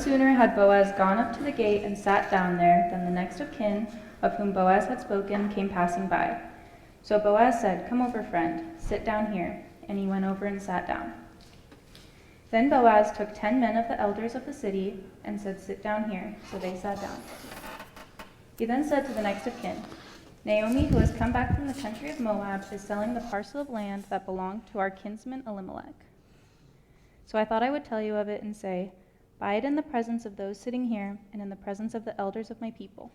sooner had Boaz gone up to the gate and sat down there than the next of kin, of whom Boaz had spoken, came passing by. So Boaz said, "Come over, friend, sit down here." And he went over and sat down. Then Boaz took 10 men of the elders of the city and said, "Sit down here." So they sat down. He then said to the next of kin, "Naomi, who has come back from the country of Moab, is selling the parcel of land that belonged to our kinsman Elimelech. So I thought I would tell you of it and say, buy it in the presence of those sitting here and in the presence of the elders of my people.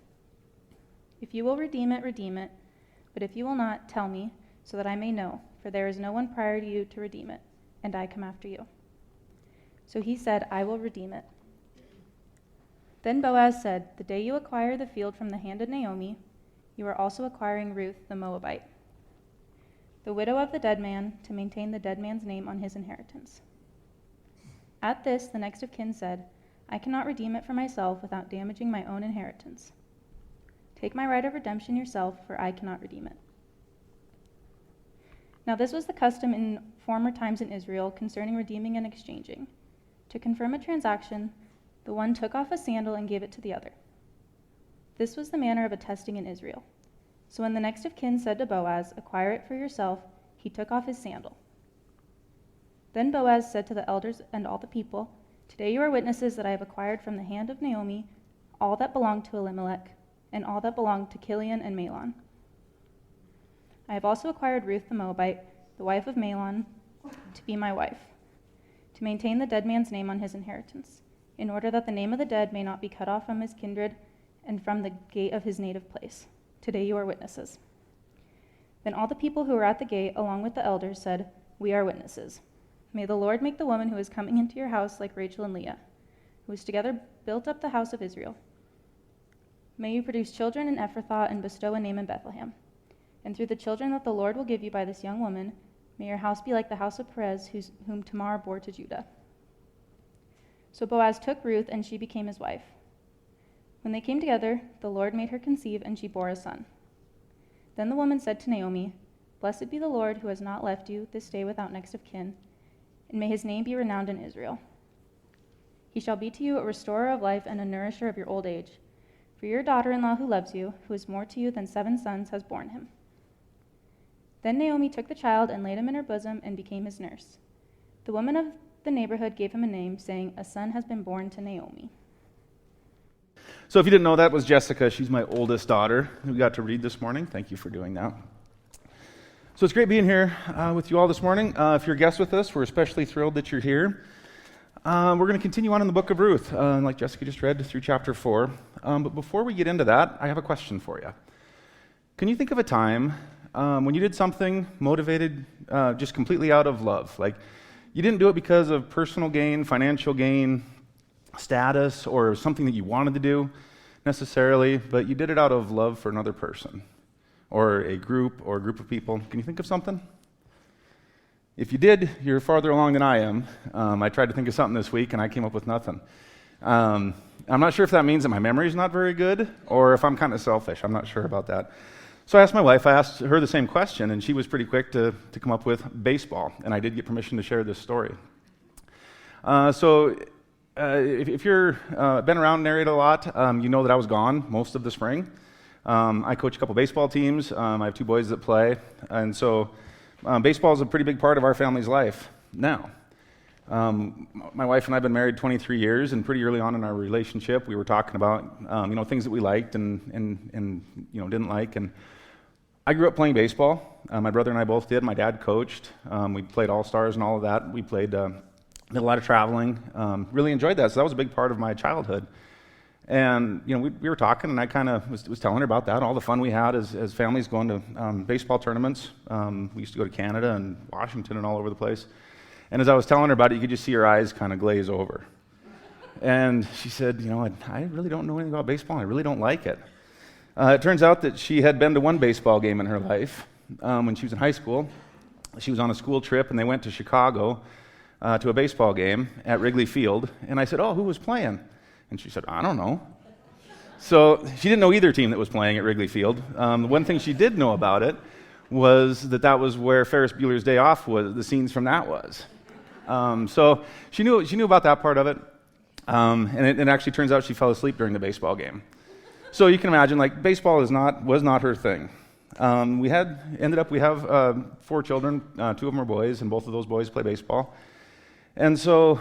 If you will redeem it, redeem it. But if you will not, tell me, so that I may know, for there is no one prior to you to redeem it, and I come after you." So he said, "I will redeem it." Then Boaz said, "The day you acquire the field from the hand of Naomi, you are also acquiring Ruth the Moabite, the widow of the dead man, to maintain the dead man's name on his inheritance." At this, the next of kin said, "I cannot redeem it for myself without damaging my own inheritance. Take my right of redemption yourself, for I cannot redeem it." Now this was the custom in former times in Israel concerning redeeming and exchanging. To confirm a transaction, the one took off a sandal and gave it to the other. This was the manner of attesting in Israel. So when the next of kin said to Boaz, "Acquire it for yourself," he took off his sandal. Then Boaz said to the elders and all the people, "Today you are witnesses that I have acquired from the hand of Naomi all that belonged to Elimelech, and all that belonged to Chilion and Mahlon. I have also acquired Ruth the Moabite, the wife of Mahlon, to be my wife, to maintain the dead man's name on his inheritance, in order that the name of the dead may not be cut off from his kindred and from the gate of his native place. Today you are witnesses." Then all the people who were at the gate, along with the elders, said, "We are witnesses. May the Lord make the woman who is coming into your house like Rachel and Leah, who has together built up the house of Israel. May you produce children in Ephrathah and bestow a name in Bethlehem. And through the children that the Lord will give you by this young woman, may your house be like the house of Perez, whom Tamar bore to Judah." So Boaz took Ruth, and she became his wife. When they came together, the Lord made her conceive, and she bore a son. Then the woman said to Naomi, "Blessed be the Lord, who has not left you this day without next of kin, and may his name be renowned in Israel. He shall be to you a restorer of life and a nourisher of your old age. For your daughter-in-law who loves you, who is more to you than 7 sons, has borne him." Then Naomi took the child and laid him in her bosom and became his nurse. The women of the neighborhood gave him a name, saying, "A son has been born to Naomi." So if you didn't know, that was Jessica. She's my oldest daughter who got to read this morning. Thank you for doing that. So it's great being here with you all this morning. If you're a guest with us, we're especially thrilled that you're here. We're going to continue on in the book of Ruth, like Jessica just read through chapter 4. But before we get into that, I have a question for you. Can you think of a time when you did something motivated just completely out of love? Like you didn't do it because of personal gain, financial gain, status, or something that you wanted to do necessarily, but you did it out of love for another person or a group of people. Can you think of something? If you did, you're farther along than I am. I tried to think of something this week, and I came up with nothing. I'm not sure if that means that my memory is not very good or if I'm kind of selfish. I'm not sure about that. So I asked my wife, I asked her the same question, and she was pretty quick to come up with baseball, and I did get permission to share this story. If you're been around Narrate a lot, you know that I was gone most of the spring. I coach a couple baseball teams. I have 2 boys that play, and so baseball is a pretty big part of our family's life now. My wife and I have been married 23 years, and pretty early on in our relationship, we were talking about things that we liked and didn't like. And I grew up playing baseball. My brother and I both did. My dad coached. We played All-Stars and all of that. We played did a lot of traveling. Really enjoyed that. So that was a big part of my childhood. And we were talking, and I kind of was telling her about that, all the fun we had as families going to baseball tournaments. We used to go to Canada and Washington and all over the place. And as I was telling her about it, you could just see her eyes kind of glaze over. And she said, I really don't know anything about baseball, and I really don't like it. It turns out that she had been to one baseball game in her life when she was in high school. She was on a school trip, and they went to Chicago to a baseball game at Wrigley Field. And I said, "Oh, who was playing?" And she said, "I don't know." So she didn't know either team that was playing at Wrigley Field. The one thing she did know about it was that was where Ferris Bueller's Day Off was, the scenes from that was. So she knew about that part of it. And it actually turns out she fell asleep during the baseball game. So you can imagine, like, baseball was not her thing. We have 4 children, 2 of them are boys, and both of those boys play baseball. And so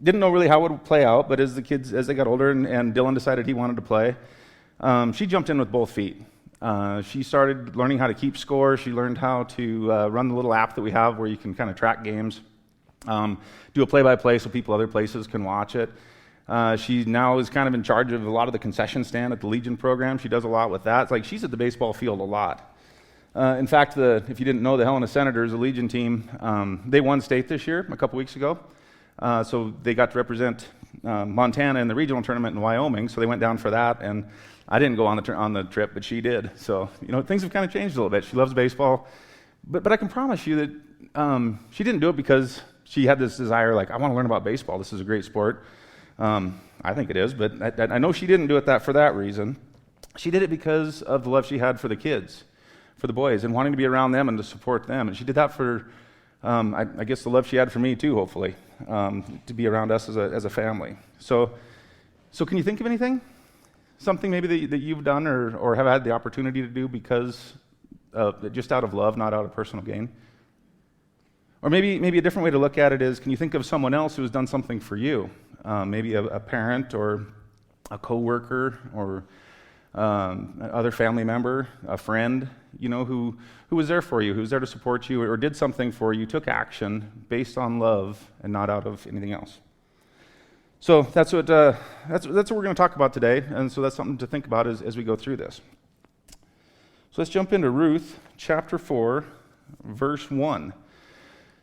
didn't know really how it would play out, but as they got older and Dylan decided he wanted to play, she jumped in with both feet. She started learning how to keep score. She learned how to run the little app that we have where you can kind of track games, do a play-by-play so people other places can watch it. She now is kind of in charge of a lot of the concession stand at the Legion program. She does a lot with that. It's like she's at the baseball field a lot. In fact, if you didn't know, the Helena Senators, the Legion team, they won state this year, a couple weeks ago. So they got to represent Montana in the regional tournament in Wyoming, so they went down for that, and I didn't go on the trip, but she did. So, things have kind of changed a little bit. She loves baseball, but I can promise you that she didn't do it because she had this desire, like, I want to learn about baseball. This is a great sport. I think it is, but I know she didn't do it for that reason. She did it because of the love she had for the kids, for the boys, and wanting to be around them and to support them. And she did that for, I guess, the love she had for me too, hopefully, to be around us as a family. So can you think of anything? Something maybe that you've done or have had the opportunity to do because just out of love, not out of personal gain? Or maybe a different way to look at it is, can you think of someone else who has done something for you? Maybe a parent or a coworker or other family member, a friend, who was there for you, who was there to support you, or did something for you, took action based on love and not out of anything else. So that's what we're going to talk about today, and so that's something to think about as we go through this. So let's jump into Ruth chapter 4, verse 1.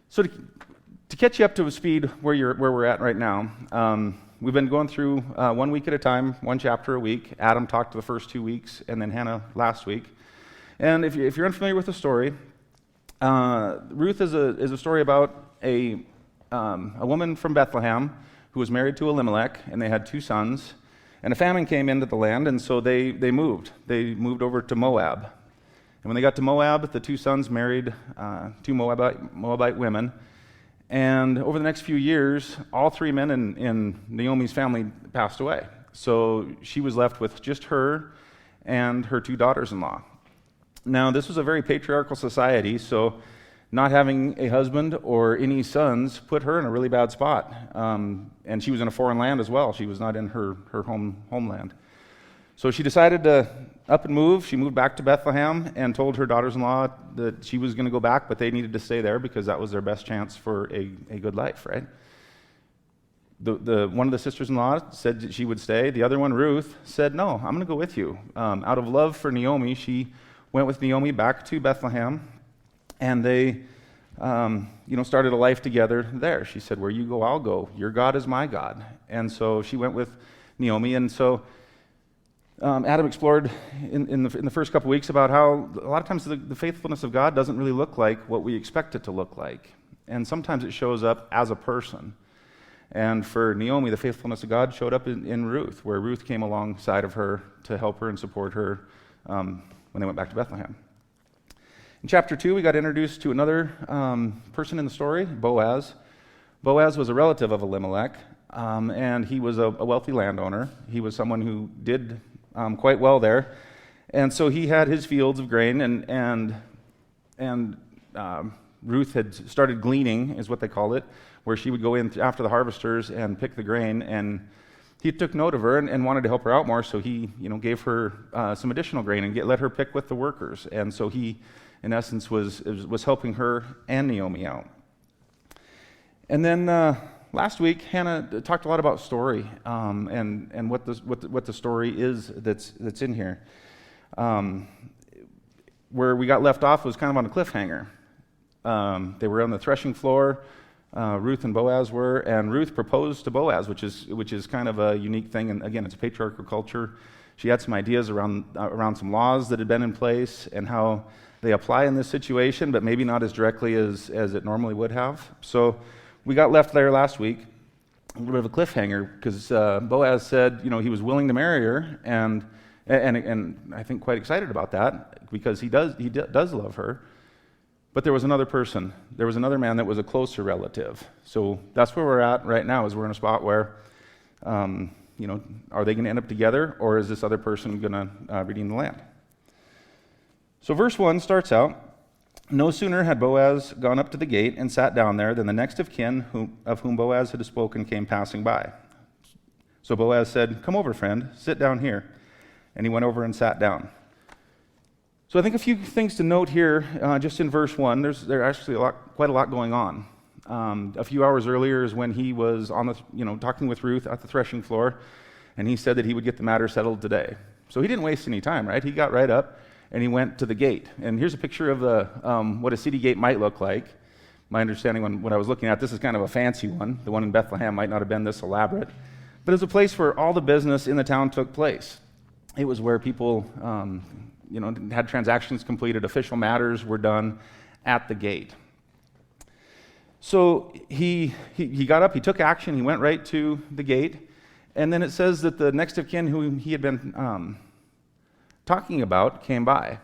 So to catch you up to speed where we're at right now, we've been going through 1 week at a time, 1 chapter a week. Adam talked the first 2 weeks, and then Hannah last week. And if you're unfamiliar with the story, Ruth is a story about a woman from Bethlehem who was married to Elimelech, and they had 2 sons. And a famine came into the land, and so they moved. They moved over to Moab. And when they got to Moab, the 2 sons married 2 Moabite women. And over the next few years, all 3 men in Naomi's family passed away. So she was left with just her and her 2 daughters-in-law. Now, this was a very patriarchal society, so not having a husband or any sons put her in a really bad spot. And she was in a foreign land as well. She was not in her homeland. So she decided to up and move. She moved back to Bethlehem and told her daughters-in-law that she was going to go back, but they needed to stay there because that was their best chance for a good life, right? One of the sisters-in-law said that she would stay. The other one, Ruth, said, no, I'm going to go with you. Out of love for Naomi, she went with Naomi back to Bethlehem, and they started a life together there. She said, where you go, I'll go. Your God is my God. And so she went with Naomi, and so Adam explored in the first couple weeks about how a lot of times the faithfulness of God doesn't really look like what we expect it to look like. And sometimes it shows up as a person. And for Naomi, the faithfulness of God showed up in Ruth, where Ruth came alongside of her to help her and support her when they went back to Bethlehem. In chapter 2, we got introduced to another person in the story, Boaz. Boaz was a relative of Elimelech, and he was a wealthy landowner. He was someone who did quite well there. And so he had his fields of grain, and Ruth had started gleaning, is what they called it, where she would go in after the harvesters and pick the grain, and he took note of her and wanted to help her out more, so he gave her some additional grain and let her pick with the workers. And so he, in essence, was helping her and Naomi out. And then last week, Hannah talked a lot about story and what the story is that's in here. Where we got left off was kind of on a cliffhanger. They were on the threshing floor. Ruth and Boaz were, and Ruth proposed to Boaz, which is kind of a unique thing. And again, it's a patriarchal culture. She had some ideas around some laws that had been in place and how they apply in this situation, but maybe not as directly as it normally would have. So we got left there last week, a little bit of a cliffhanger, because Boaz said, he was willing to marry her, and I think quite excited about that because he does love her. But there was another person. There was another man that was a closer relative. So that's where we're at right now, is we're in a spot where, are they going to end up together, or is this other person going to redeem the land? So verse 1 starts out, no sooner had Boaz gone up to the gate and sat down there than the next of kin of whom Boaz had spoken came passing by. So Boaz said, "Come over, friend, sit down here." And he went over and sat down. So I think a few things to note here, just in verse 1. There's actually quite a lot going on. A few hours earlier is when he was talking with Ruth at the threshing floor, and he said that he would get the matter settled today. So he didn't waste any time, right? He got right up and he went to the gate. And here's a picture of what a city gate might look like. My understanding when I was looking at this is kind of a fancy one. The one in Bethlehem might not have been this elaborate. But it was a place where all the business in the town took place. It was where people had transactions completed, official matters were done at the gate. So he got up, he took action, he went right to the gate, and then it says that the next of kin who he had been talking about came by.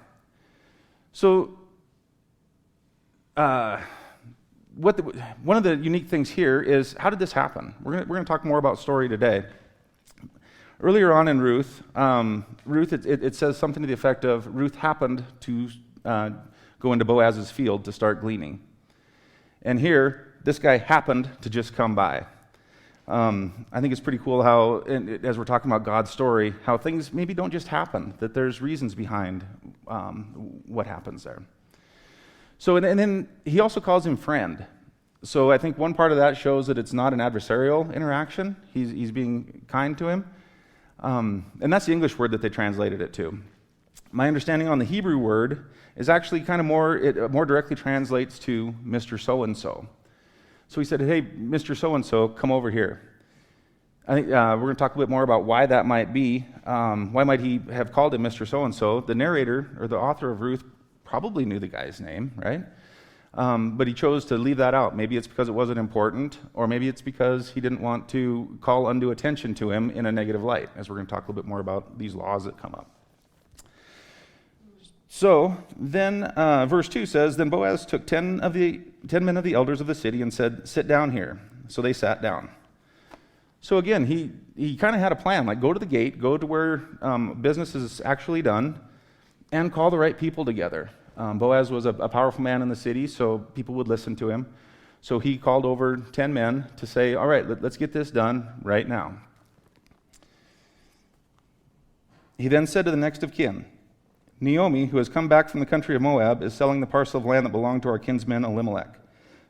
So one of the unique things here is, how did this happen? We're going to talk more about story today. Earlier on in Ruth, it says something to the effect of Ruth happened to go into Boaz's field to start gleaning. And here, this guy happened to just come by. I think it's pretty cool how, as we're talking about God's story, how things maybe don't just happen, that there's reasons behind what happens there. So, and then he also calls him friend. So I think one part of that shows that it's not an adversarial interaction. He's being kind to him. And that's the English word that they translated it to. My understanding on the Hebrew word is actually kind of it more directly translates to Mr. So-and-so. So he said, "Hey, Mr. So-and-so, come over here." I think we're going to talk a bit more about why that might be. Why might he have called him Mr. So-and-so? The narrator, or the author of Ruth, probably knew the guy's name, right? But he chose to leave that out. Maybe it's because it wasn't important, or maybe it's because he didn't want to call undue attention to him in a negative light, as we're going to talk a little bit more about these laws that come up. So then verse 2 says, "Then Boaz took 10 men of the elders of the city and said, 'Sit down here.' So they sat down." So again, he kind of had a plan, like go to the gate, go to where business is actually done, and call the right people together. Boaz was a powerful man in the city, so people would listen to him. So he called over 10 men to say, "All right, let's get this done right now." He then said to the next of kin, "Naomi, who has come back from the country of Moab, is selling the parcel of land that belonged to our kinsman Elimelech.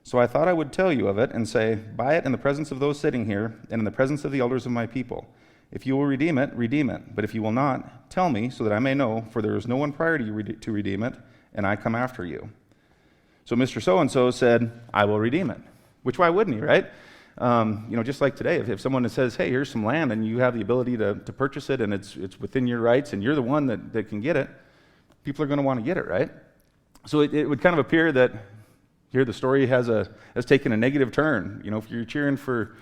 So I thought I would tell you of it and say, buy it in the presence of those sitting here and in the presence of the elders of my people. If you will redeem it, redeem it. But if you will not, tell me so that I may know, for there is no one prior to you to redeem it, and I come after you." So Mr. So-and-so said, "I will redeem it." Which, why wouldn't he, right? Just like today, if someone says, "Hey, here's some land," and you have the ability to purchase it, and it's within your rights, and you're the one that can get it, people are going to want to get it, right? So it would kind of appear that here the story has taken a negative turn. If you're cheering for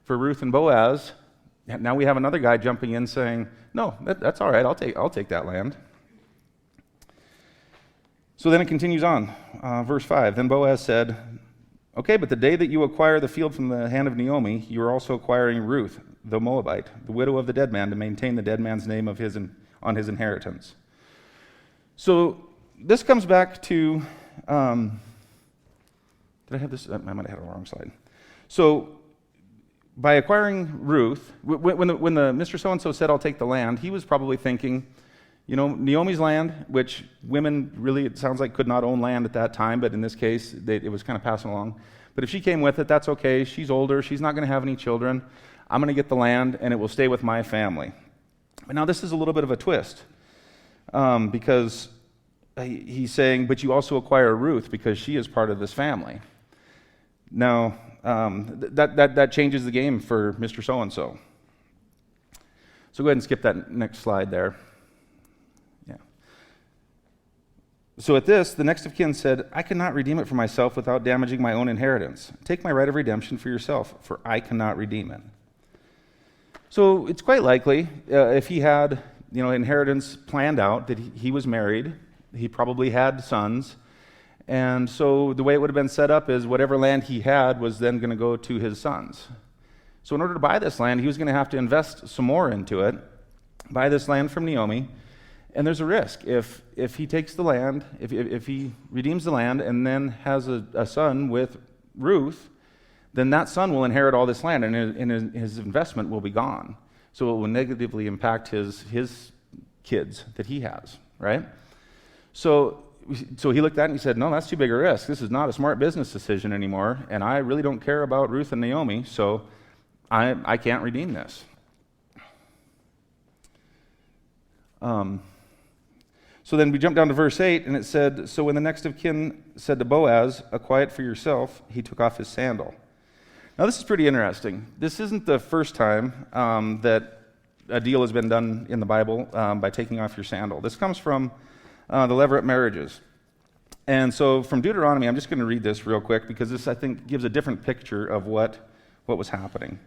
Ruth and Boaz, now we have another guy jumping in saying, "No, that's all right. I'll take that land." So then it continues on, verse 5. Then Boaz said, "Okay, but the day that you acquire the field from the hand of Naomi, you are also acquiring Ruth, the Moabite, the widow of the dead man, to maintain the dead man's name on his inheritance." So this comes back to, did I have this? I might have had a wrong slide. So by acquiring Ruth, when the Mr. So-and-so said, "I'll take the land," he was probably thinking, Naomi's land, which women really, it sounds like, could not own land at that time, but in this case, it was kind of passing along. But if she came with it, that's okay. She's older. She's not going to have any children. I'm going to get the land, and it will stay with my family. But now this is a little bit of a twist, because he's saying, but you also acquire Ruth because she is part of this family. Now, that changes the game for Mr. So-and-so. So go ahead and skip that next slide there. So at this, the next of kin said, "I cannot redeem it for myself without damaging my own inheritance. Take my right of redemption for yourself, for I cannot redeem it." So it's quite likely, if he had inheritance planned out, that he was married, he probably had sons, And so the way it would have been set up is whatever land he had was then going to go to his sons. So in order to buy this land, he was going to have to invest some more into it, buy this land from Naomi. And there's a risk. If he takes the land, if he redeems the land and then has a son with Ruth, then that son will inherit all this land, and his investment will be gone. So it will negatively impact his kids that he has, right? So he looked at it and he said, no, that's too big a risk. This is not a smart business decision anymore, and I really don't care about Ruth and Naomi, so I can't redeem this. So then we jump down to verse 8, and it said, so when the next of kin said to Boaz, a quiet for yourself, he took off his sandal. Now this is pretty interesting. This isn't the first time that a deal has been done in the Bible by taking off your sandal. This comes from the Levirate marriages. And so from Deuteronomy, I'm just going to read this real quick because this, I think, gives a different picture of what was happening.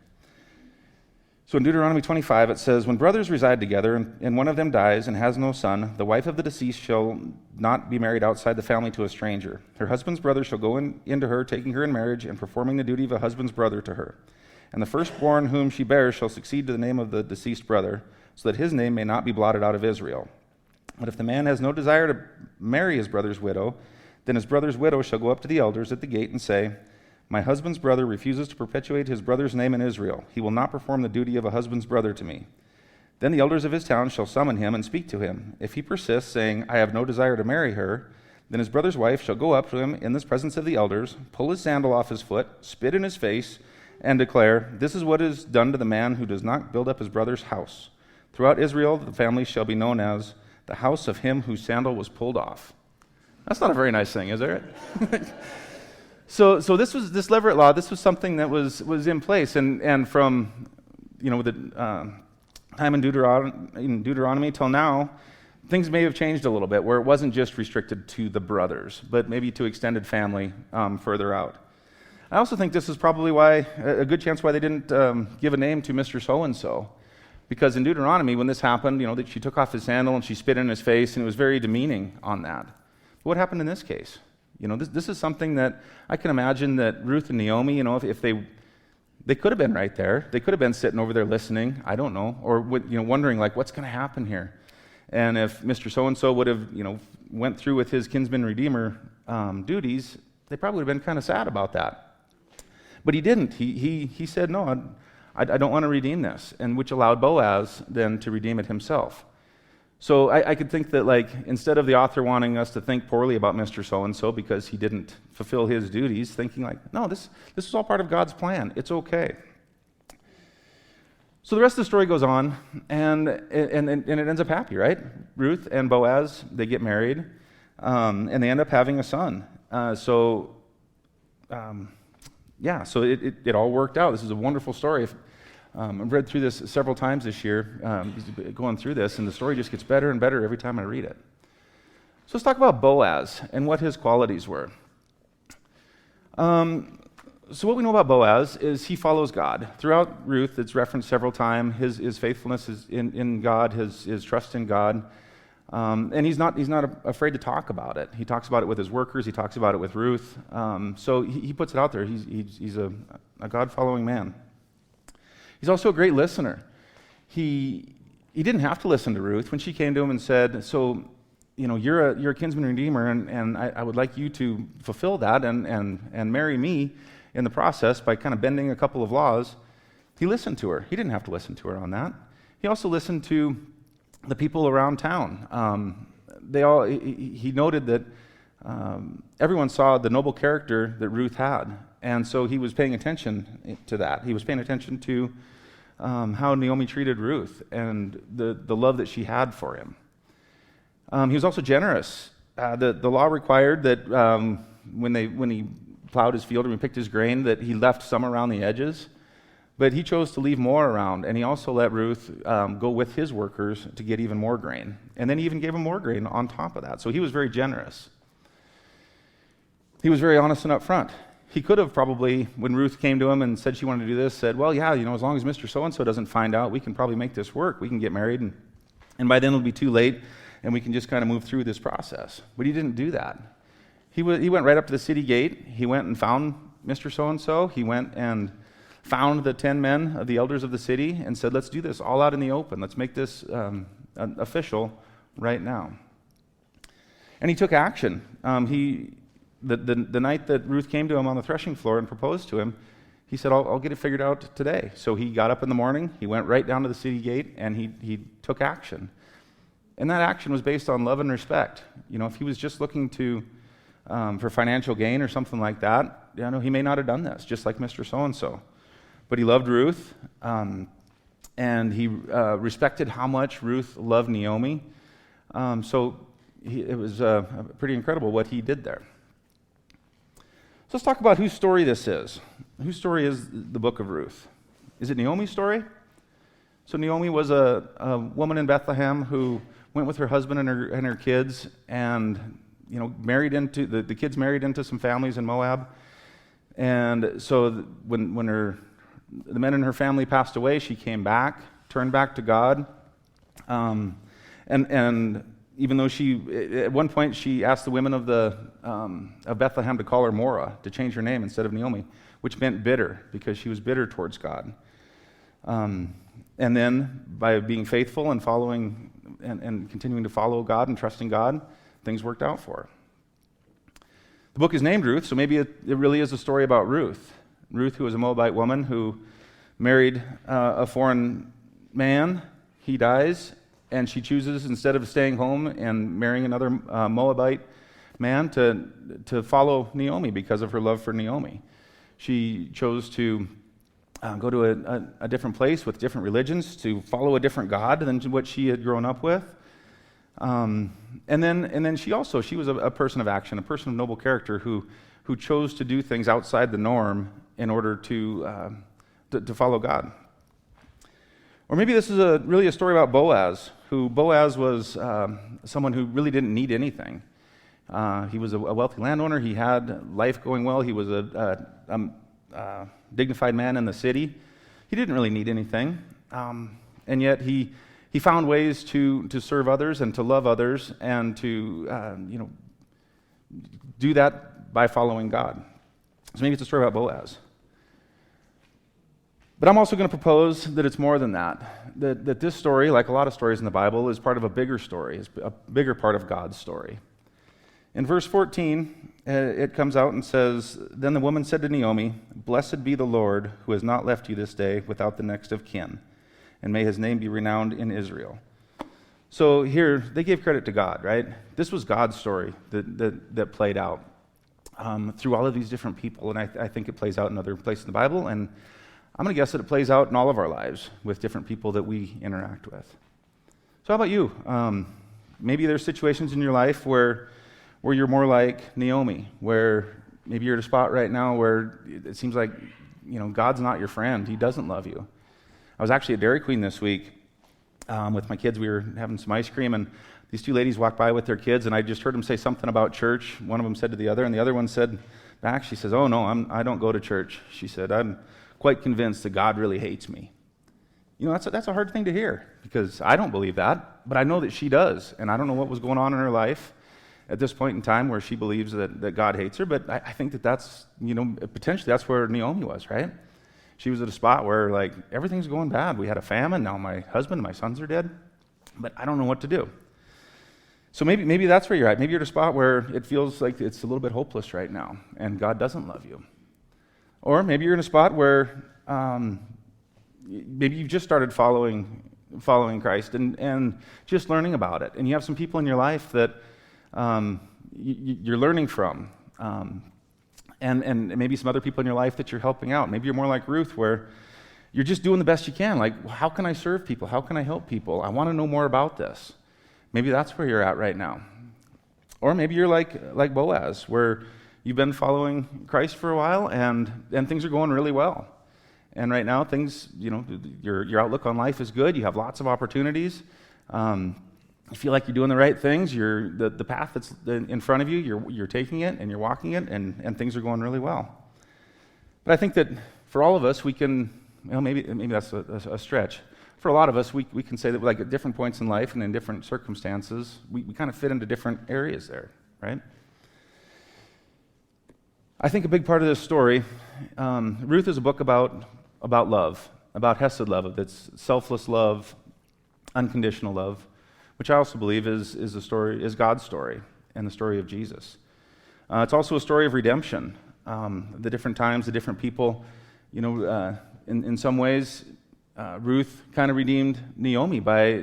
So in Deuteronomy 25, it says, when brothers reside together and one of them dies and has no son, the wife of the deceased shall not be married outside the family to a stranger. Her husband's brother shall go into her, taking her in marriage and performing the duty of a husband's brother to her. And the firstborn whom she bears shall succeed to the name of the deceased brother, so that his name may not be blotted out of Israel. But if the man has no desire to marry his brother's widow, then his brother's widow shall go up to the elders at the gate and say, my husband's brother refuses to perpetuate his brother's name in Israel. He will not perform the duty of a husband's brother to me. Then the elders of his town shall summon him and speak to him. If he persists, saying, I have no desire to marry her, then his brother's wife shall go up to him in the presence of the elders, pull his sandal off his foot, spit in his face, and declare, this is what is done to the man who does not build up his brother's house. Throughout Israel, the family shall be known as the house of him whose sandal was pulled off. That's not a very nice thing, is there? So this Levirate law. This was something that was in place, and from the time in Deuteronomy till now, things may have changed a little bit, where it wasn't just restricted to the brothers, but maybe to extended family further out. I also think this is probably why a good chance why they didn't give a name to Mr. So-and-so, because in Deuteronomy, when this happened, that she took off his sandal and she spit in his face, and it was very demeaning on that. But what happened in this case? This is something that I can imagine that Ruth and Naomi, if they could have been right there. They could have been sitting over there listening, I don't know, or wondering, like, what's going to happen here? And if Mr. So-and-so would have, went through with his Kinsman Redeemer duties, they probably would have been kind of sad about that. But he didn't. He said, no, I don't want to redeem this, and which allowed Boaz then to redeem it himself. So I could think that, like, instead of the author wanting us to think poorly about Mr. So-and-so because he didn't fulfill his duties, thinking like, no, this is all part of God's plan. It's okay. So the rest of the story goes on, and it ends up happy, right? Ruth and Boaz, they get married, and they end up having a son. So it all worked out. This is a wonderful story. I've read through this several times this year, going through this, and the story just gets better and better every time I read it. So let's talk about Boaz and what his qualities were. So what we know about Boaz is he follows God. Throughout Ruth, it's referenced several times, his faithfulness is in God, his trust in God, and he's not afraid to talk about it. He talks about it with his workers. He talks about it with Ruth. So he puts it out there. He's a God-following man. He's also a great listener. He didn't have to listen to Ruth when she came to him and said, so, you're a Kinsman Redeemer, and I would like you to fulfill that and marry me in the process by kind of bending a couple of laws. He listened to her. He didn't have to listen to her on that. He also listened to the people around town. He noted that everyone saw the noble character that Ruth had, and so he was paying attention to that. He was paying attention to how Naomi treated Ruth and the love that she had for him. He was also generous. The law required that when he plowed his field and he picked his grain, that he left some around the edges, but he chose to leave more around, and he also let Ruth go with his workers to get even more grain, and then he even gave him more grain on top of that. So he was very generous. He was very honest and upfront. He could have probably, when Ruth came to him and said she wanted to do this, said, well, yeah, as long as Mr. So-and-so doesn't find out, we can probably make this work. We can get married, and by then it'll be too late, and we can just kind of move through this process. But he didn't do that. He went right up to the city gate. He went and found Mr. So-and-so. He went and found the 10 men of the elders of the city and said, let's do this all out in the open. Let's make this official right now. And he took action. The night that Ruth came to him on the threshing floor and proposed to him, he said, I'll get it figured out today. So he got up in the morning, he went right down to the city gate, and he took action. And that action was based on love and respect. If he was just looking for financial gain or something like that, he may not have done this, just like Mr. So-and-so. But he loved Ruth, and he respected how much Ruth loved Naomi. It was pretty incredible what he did there. So let's talk about whose story this is. Whose story is the book of Ruth? Is it Naomi's story? So Naomi was a woman in Bethlehem who went with her husband and her kids, and married into the kids married into some families in Moab. And so when the men in her family passed away, she came back, turned back to God, and even though at one point she asked the women of Bethlehem to call her Mora, to change her name instead of Naomi, which meant bitter, because she was bitter towards God. And then by being faithful and following and continuing to follow God and trusting God, things worked out for her. The book is named Ruth, so maybe it really is a story about Ruth. Ruth, who was a Moabite woman who married a foreign man. He dies, and she chooses, instead of staying home and marrying another Moabite man, to follow Naomi because of her love for Naomi. She chose to go to a different place with different religions, to follow a different God than what she had grown up with. And then she was a person of action, a person of noble character who chose to do things outside the norm in order to follow God. Or maybe this is really a story about Boaz. Boaz was someone who really didn't need anything. He was a wealthy landowner. He had life going well. He was a dignified man in the city. He didn't really need anything, and yet he found ways to serve others and to love others and to do that by following God. So maybe it's a story about Boaz. But I'm also going to propose that it's more than that. That this story, like a lot of stories in the Bible, is part of a bigger story, is a bigger part of God's story. In verse 14, it comes out and says, "Then the woman said to Naomi, 'Blessed be the Lord, who has not left you this day without the next of kin, and may his name be renowned in Israel.'" So here, they gave credit to God, right? This was God's story that played out through all of these different people, and I think it plays out in other places in the Bible, and I'm going to guess that it plays out in all of our lives with different people that we interact with. So how about you? Maybe there's situations in your life where you're more like Naomi, where maybe you're at a spot right now where it seems like God's not your friend. He doesn't love you. I was actually at Dairy Queen this week with my kids. We were having some ice cream, and these two ladies walked by with their kids, and I just heard them say something about church. One of them said to the other, and the other one said back, she says, "Oh no, I don't go to church." She said, "I'm quite convinced that God really hates me." That's a hard thing to hear, because I don't believe that, but I know that she does, and I don't know what was going on in her life at this point in time where she believes that God hates her, but I think that's, potentially that's where Naomi was, right? She was at a spot where, like, everything's going bad. We had a famine, now my husband and my sons are dead, but I don't know what to do. So maybe that's where you're at. Maybe you're at a spot where it feels like it's a little bit hopeless right now, and God doesn't love you. Or maybe you're in a spot where maybe you've just started following Christ and just learning about it, and you have some people in your life that you're learning from, and maybe some other people in your life that you're helping out. Maybe you're more like Ruth, where you're just doing the best you can. Like, how can I serve people? How can I help people? I want to know more about this. Maybe that's where you're at right now. Or maybe you're like Boaz, where you've been following Christ for a while, and things are going really well. And right now, things, your outlook on life is good. You have lots of opportunities. You feel like you're doing the right things. The path that's in front of you, you're taking it and you're walking it, and things are going really well. But I think that for all of us, we can, maybe that's a stretch. For a lot of us, we can say that, like, at different points in life and in different circumstances, we kind of fit into different areas there, right? I think a big part of this story, Ruth is a book about love, about Hesed love, that's selfless love, unconditional love, which I also believe is God's story and the story of Jesus. It's also a story of redemption, the different times, the different people. In some ways, Ruth kind of redeemed Naomi by,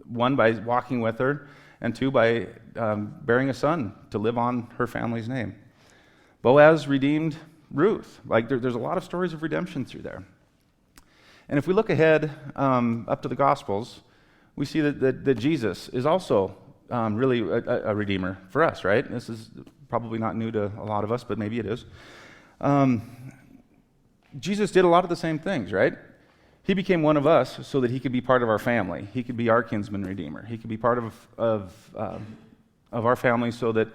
one, by walking with her, and two, by bearing a son to live on her family's name. Boaz redeemed Ruth. There's a lot of stories of redemption through there. And if we look ahead up to the Gospels, we see that Jesus is also really a redeemer for us, right? This is probably not new to a lot of us, but maybe it is. Jesus did a lot of the same things, right? He became one of us so that he could be part of our family. He could be our Kinsman Redeemer. He could be part of our family so that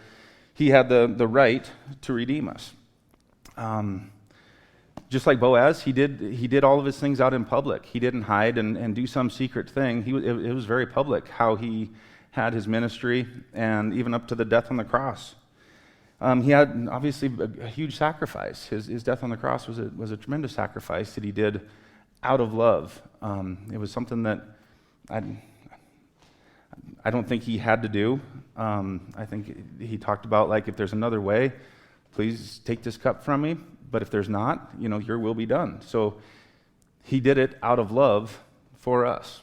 he had the right to redeem us. Just like Boaz, he did all of his things out in public. He didn't hide and do some secret thing. It was very public how he had his ministry, and even up to the death on the cross. He had obviously a huge sacrifice. His death on the cross was a tremendous sacrifice that he did out of love. It was something that I don't think he had to do. I think he talked about, if there's another way, please take this cup from me. But if there's not, your will be done. So he did it out of love for us.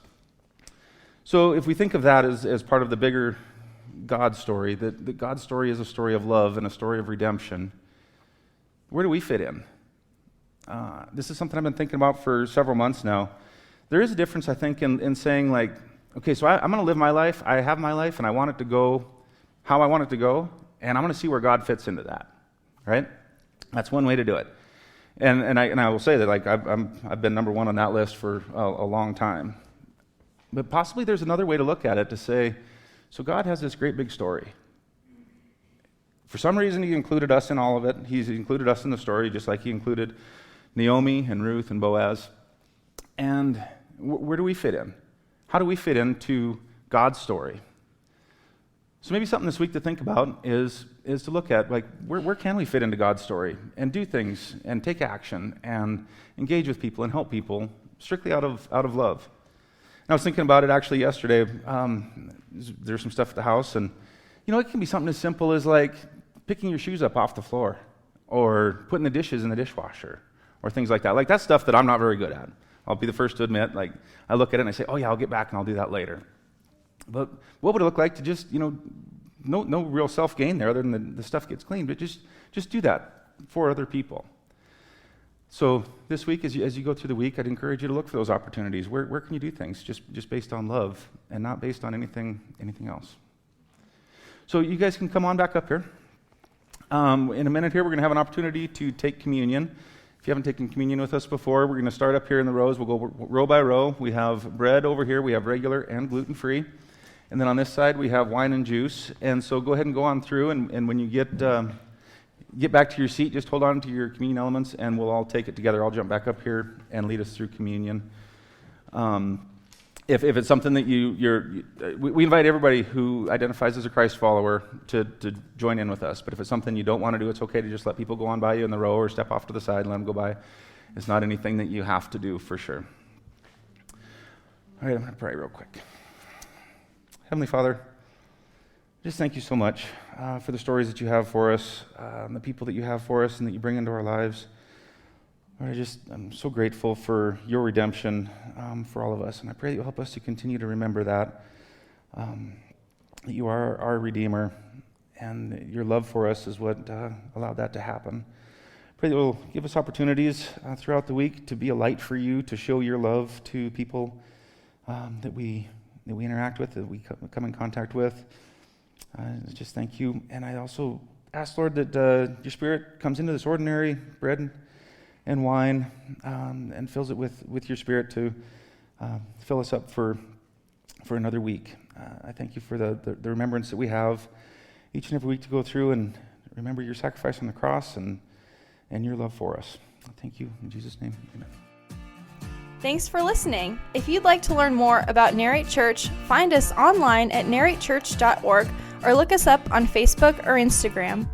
So if we think of that as part of the bigger God story, that God's story is a story of love and a story of redemption, where do we fit in? This is something I've been thinking about for several months now. There is a difference, I think, in saying, okay, so I'm going to live my life, I have my life, and I want it to go how I want it to go, and I'm going to see where God fits into that, right? That's one way to do it. And I will say that I've been number one on that list for a long time. But possibly there's another way to look at it, to say, so God has this great big story. For some reason, he included us in all of it. He's included us in the story, just like he included Naomi and Ruth and Boaz. And where do we fit in? How do we fit into God's story? So maybe something this week to think about is to look at, where can we fit into God's story and do things and take action and engage with people and help people strictly out of love. And I was thinking about it actually yesterday. There's some stuff at the house, and it can be something as simple as picking your shoes up off the floor, or putting the dishes in the dishwasher, or things like that. That's stuff that I'm not very good at. I'll be the first to admit. I look at it and I say, oh yeah, I'll get back and I'll do that later. But what would it look like to just, no real self-gain there other than the stuff gets cleaned, but just do that for other people. So this week, as you go through the week, I'd encourage you to look for those opportunities. Where can you do things just based on love and not based on anything else? So you guys can come on back up here. In a minute here, we're going to have an opportunity to take communion. If you haven't taken communion with us before, we're going to start up here in the rows. We'll go row by row. We have bread over here. We have regular and gluten-free. And then on this side, we have wine and juice. And so go ahead and go on through, and when you get back to your seat, just hold on to your communion elements, and we'll all take it together. I'll jump back up here and lead us through communion. If it's something that we invite everybody who identifies as a Christ follower to join in with us. But if it's something you don't want to do, it's okay to just let people go on by you in the row or step off to the side and let them go by. It's not anything that you have to do, for sure. All right, I'm going to pray real quick. Heavenly Father, just thank you so much for the stories that you have for us, and the people that you have for us and that you bring into our lives. Lord, I'm so grateful for your redemption for all of us, and I pray that you'll help us to continue to remember that you are our Redeemer, and your love for us is what allowed that to happen. Pray that you'll give us opportunities throughout the week to be a light for you, to show your love to people that we interact with, that we come in contact with. Just thank you. And I also ask, Lord, that your Spirit comes into this ordinary bread and wine and fills it with your Spirit to fill us up for another week. I thank you for the remembrance that we have each and every week to go through and remember your sacrifice on the cross and your love for us. Thank you. In Jesus' name, amen. Thanks for listening. If you'd like to learn more about Narrate Church, find us online at narratechurch.org or look us up on Facebook or Instagram.